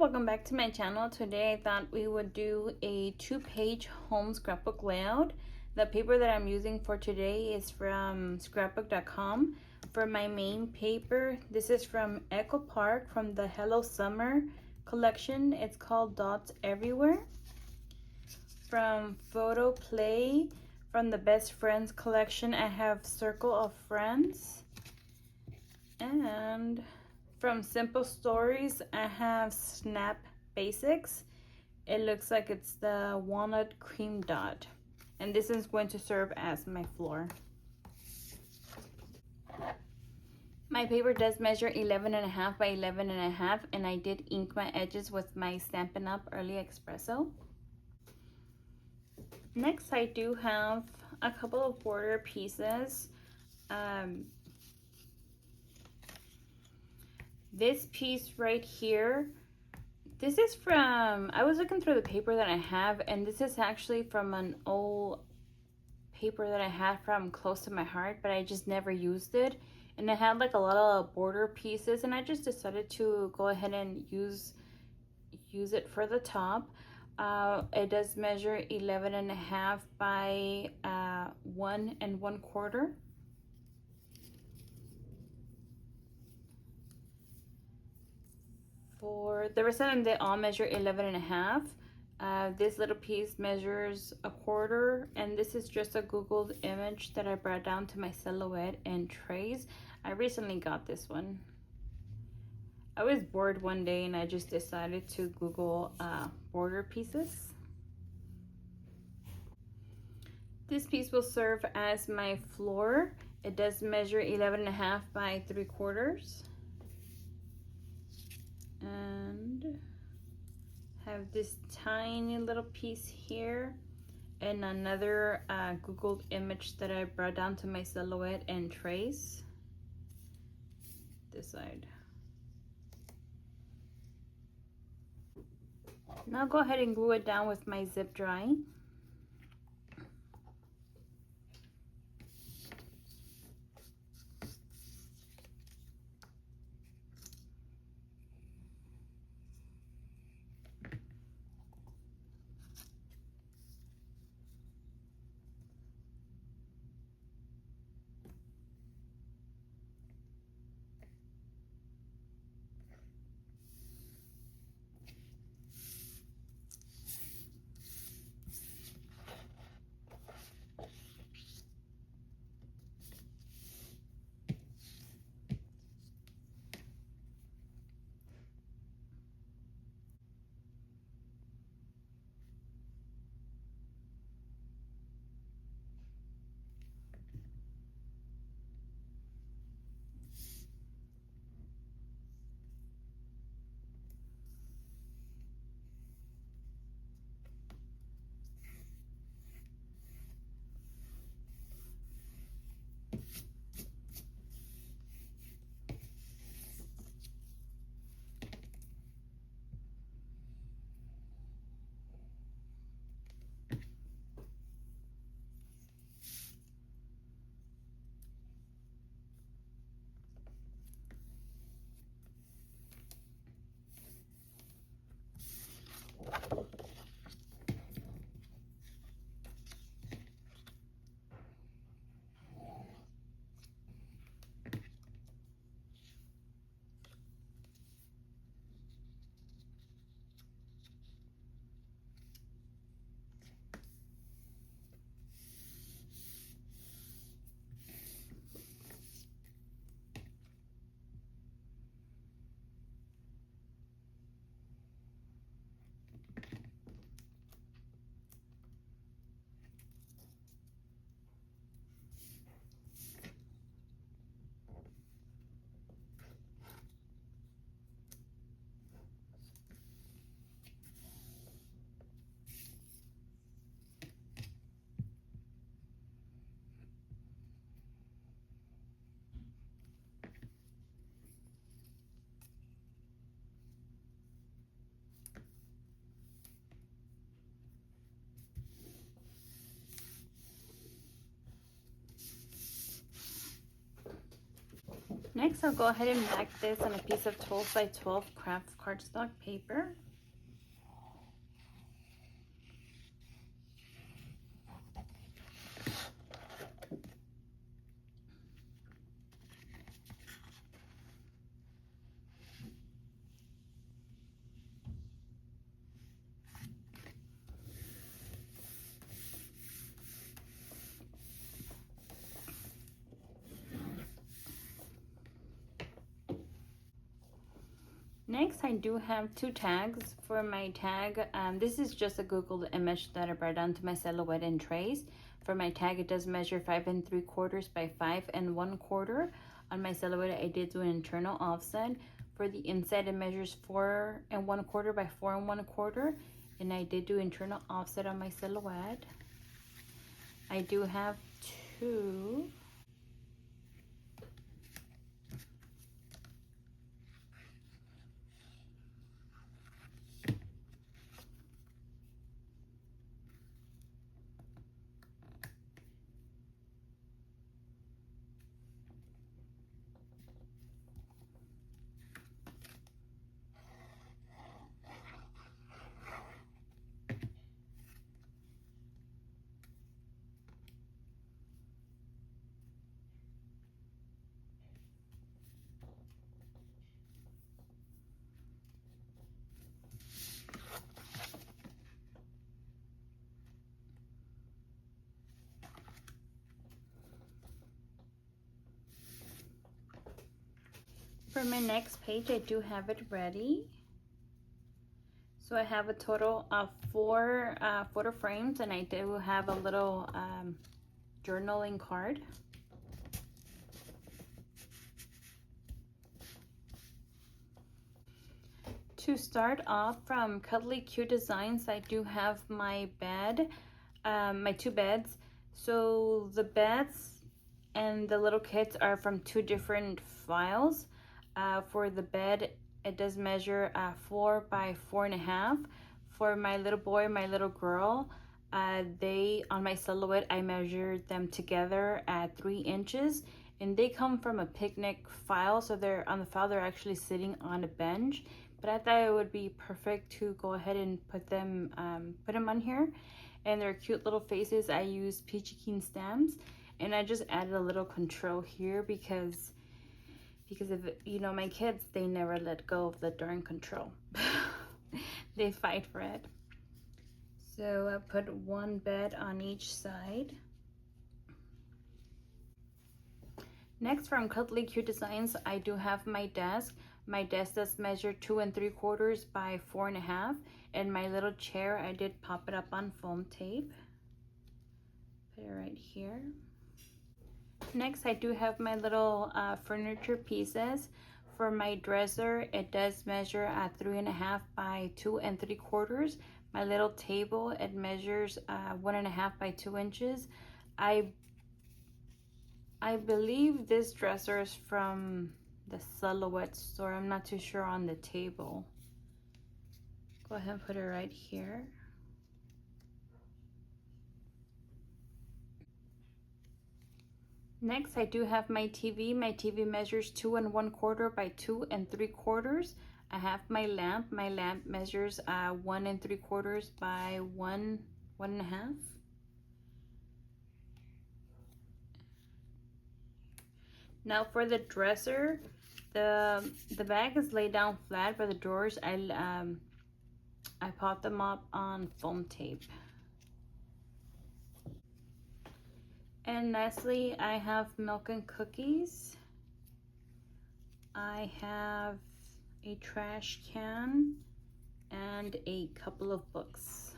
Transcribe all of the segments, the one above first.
welcome back to my channel. Today I thought we would do a 2-page home scrapbook layout. The paper that I'm using for today is from scrapbook.com. For my main paper, this is from Echo Park from the Hello Summer collection. It's called Dots Everywhere. From Photo Play, from the Best Friends collection, I have Circle of Friends. And from Simple Stories, I have Snap Basics. It looks like it's the Walnut Cream Dot. And this is going to serve as my floor. My paper does measure 11.5 by 11.5, and I did ink my edges with my Stampin' Up! Early Espresso. Next, I do have a couple of border pieces. This piece right here, this is from, I was looking through the paper that I have, and this is actually from an old paper that I had from Close to My Heart, but I just never used it. And it had like a lot of border pieces, and I just decided to go ahead and use it for the top. It does measure 11.5 by 1 1/4. For the rest of them, they all measure 11.5. This little piece measures 1/4, and this is just a Googled image that I brought down to my silhouette and trays. I recently got this one. I was bored one day and I just decided to Google border pieces. This piece will serve as my floor. It does measure 11.5 by 3/4. And have this tiny little piece here and another Googled image that I brought down to my silhouette and trays. This side. Now go ahead and glue it down with my zip dry. Next, I'll go ahead and back this on a piece of 12 by 12 craft cardstock paper. Next, I do have two tags for my tag. This is just a Google image that I brought onto my silhouette and trace. For my tag, it does measure 5 3/4 by 5 1/4. On my silhouette, I did do an internal offset. For the inside, it measures 4 1/4 by 4 1/4. And I did do internal offset on my silhouette. I do have two. For my next page, I do have it ready. So I have a total of 4 photo frames, and I do have a little journaling card. To start off, from Cuddly Cute Designs, I do have my bed, my 2 beds. So the beds and the little kits are from 2 different files. For the bed, it does measure 4 by 4.5. For my little boy, my little girl, they, on my silhouette, I measured them together at 3 inches, and they come from a picnic file. So they're on the file, they're actually sitting on a bench. But I thought it would be perfect to go ahead and put them on here. And they're cute little faces. I use Peachy Keen stamps, and I just added a little control here because if, you know, my kids, they never let go of the darn control. They fight for it. So I put 1 bed on each side. Next, from Cuddly Cute Designs, I do have my desk. My desk does measure 2 3/4 by 4.5, and my little chair, I did pop it up on foam tape. Put it right here. Next, I do have my little furniture pieces. For my dresser, it does measure at 3.5 by 2 3/4. My little table, it measures 1.5 by 2 inches. I believe this dresser is from the Silhouette store. I'm not too sure on the table. Go ahead and put it right here. Next, I do have my TV. My TV measures 2 1/4 by 2 3/4. I have my lamp. My lamp measures 1 3/4 by 1.5. Now for the dresser, the bag is laid down flat, but the drawers, I popped them up on foam tape. And lastly, I have milk and cookies. I have a trash can and a couple of books.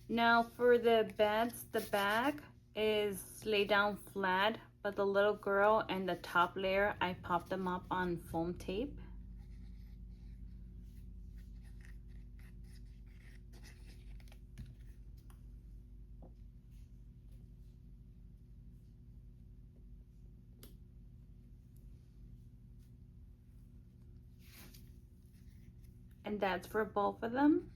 Now for the beds, the bag is laid down flat, but the little girl and the top layer, I popped them up on foam tape. And that's for both of them.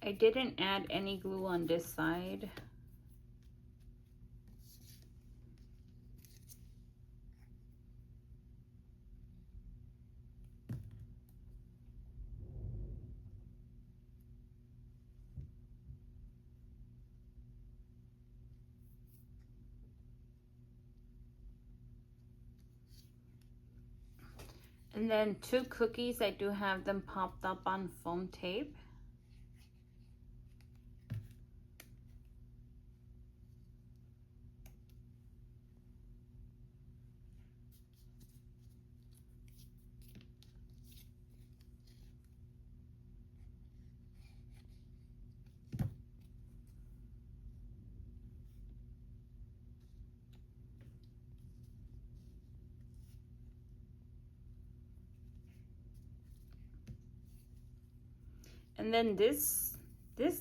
I didn't add any glue on this side. And then 2 cookies, I do have them popped up on foam tape. And then this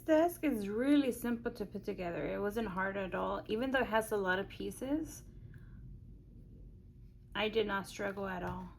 desk is really simple to put together. It wasn't hard at all. Even though it has a lot of pieces, I did not struggle at all.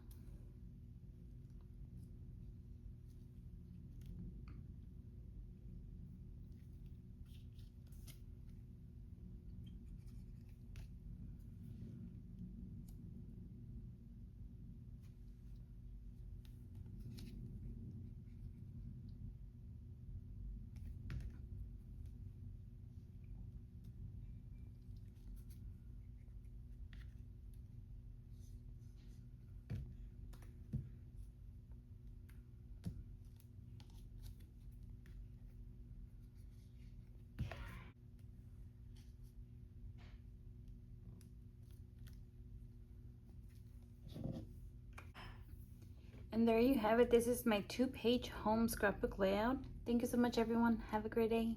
And there you have it. This is my 2-page home scrapbook layout. Thank you so much, everyone. Have a great day.